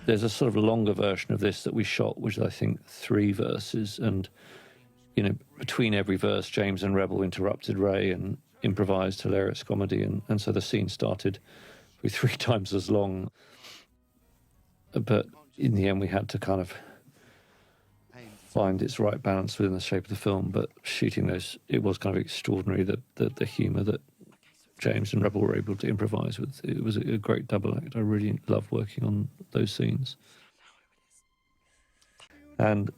There's a sort of longer version of this that we shot, which is, I think, 3 verses, and between every verse, James and Rebel interrupted Ray and improvised hilarious comedy, and so the scene started with 3 times as long. But in the end, we had to kind of find its right balance within the shape of the film. But shooting those, it was kind of extraordinary, the humour that James and Rebel were able to improvise with. It was a great double act. I really loved working on those scenes. And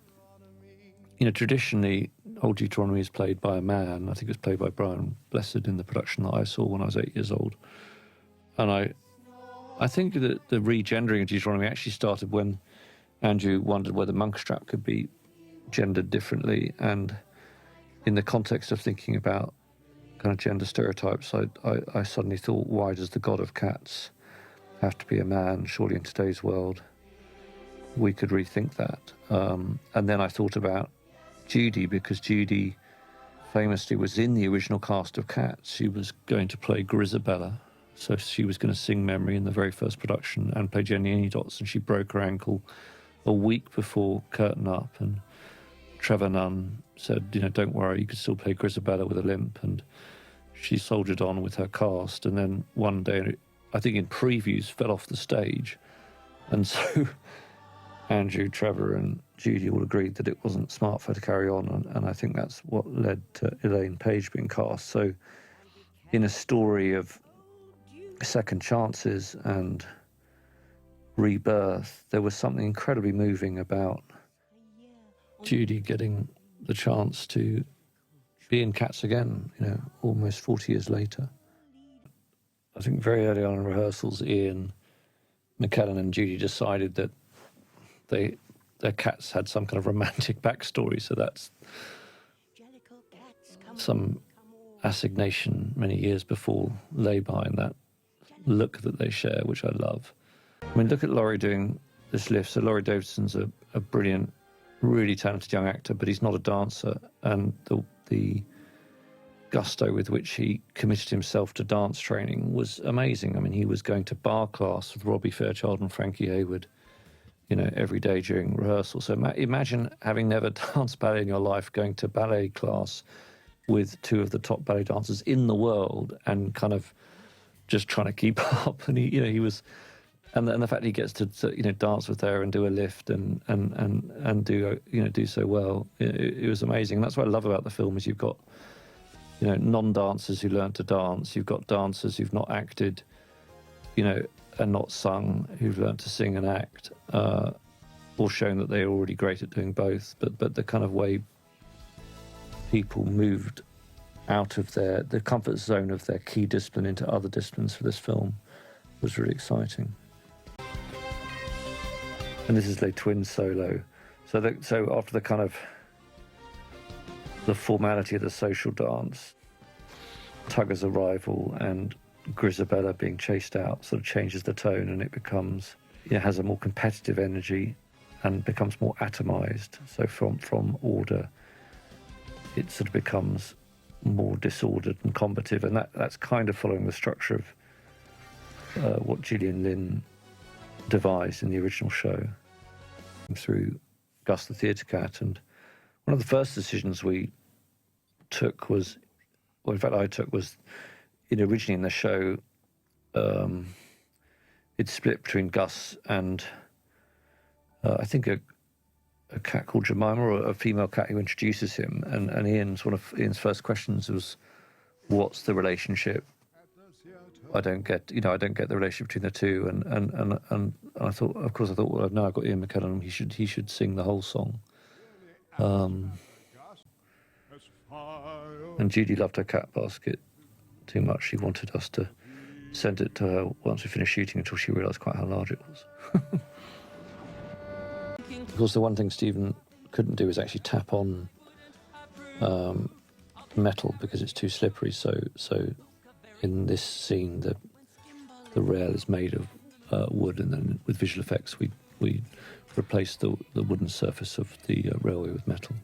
traditionally, Old Deuteronomy is played by a man. I think it was played by Brian Blessed in the production that I saw when I was 8 years old. And I think that the regendering of Deuteronomy actually started when Andrew wondered whether Monkstrap could be gendered differently. And in the context of thinking about kind of gender stereotypes, I suddenly thought, why does the god of cats have to be a man? Surely in today's world, we could rethink that. And then I thought about Judy, because Judy famously was in the original cast of Cats. She was going to play Grisabella, so she was going to sing Memory in the very first production and play Jenny Anydots, and she broke her ankle a week before Curtain Up, and Trevor Nunn said, don't worry, you could still play Grisabella with a limp, and she soldiered on with her cast, and then one day, I think in previews, fell off the stage, and so Andrew, Trevor and Judy all agreed that it wasn't smart for her to carry on, and I think that's what led to Elaine Page being cast. So in a story of second chances and rebirth, there was something incredibly moving about Judy getting the chance to be in Cats again, almost 40 years later. I think very early on in rehearsals, Ian McKellen and Judy decided that their cats had some kind of romantic backstory, so that's some assignation many years before lay behind that look that they share, which I love. I mean, look at Laurie doing this lift. So Laurie Davidson's a brilliant, really talented young actor, but he's not a dancer, and the gusto with which he committed himself to dance training was amazing. I mean, he was going to bar class with Robbie Fairchild and Frankie Hayward, every day during rehearsal. So imagine having never danced ballet in your life, going to ballet class with 2 of the top ballet dancers in the world and kind of just trying to keep up. And he was, and the fact that he gets to dance with her and do a lift and do so well, it was amazing. And that's what I love about the film is you've got non-dancers who learn to dance, you've got dancers who've not acted, and not sung, who've learned to sing and act, or shown that they're already great at doing both. But the kind of way people moved out of the comfort zone of their key discipline into other disciplines for this film was really exciting. And this is Les Twins solo. So after the kind of the formality of the social dance, Tugger's arrival and Grisabella being chased out sort of changes the tone, and it becomes, has a more competitive energy and becomes more atomized. So from order, it sort of becomes more disordered and combative, and that's kind of following the structure of what Gillian Lynn devised in the original show through Gus the Theatre Cat. And one of the first decisions we took was, well, in fact I took, was originally in the show, it's split between Gus and I think a cat called Jemima, or a female cat who introduces him. And one of Ian's first questions was, "What's the relationship?" I don't get the relationship between the two. And I thought, well, now I've got Ian McKellen, he should sing the whole song. And Judy loved her cat basket too much. She wanted us to send it to her once we finished shooting, until she realised quite how large it was. Of course, the one thing Stephen couldn't do is actually tap on metal because it's too slippery. So in this scene, the rail is made of wood, and then with visual effects, we replaced the wooden surface of the railway with metal.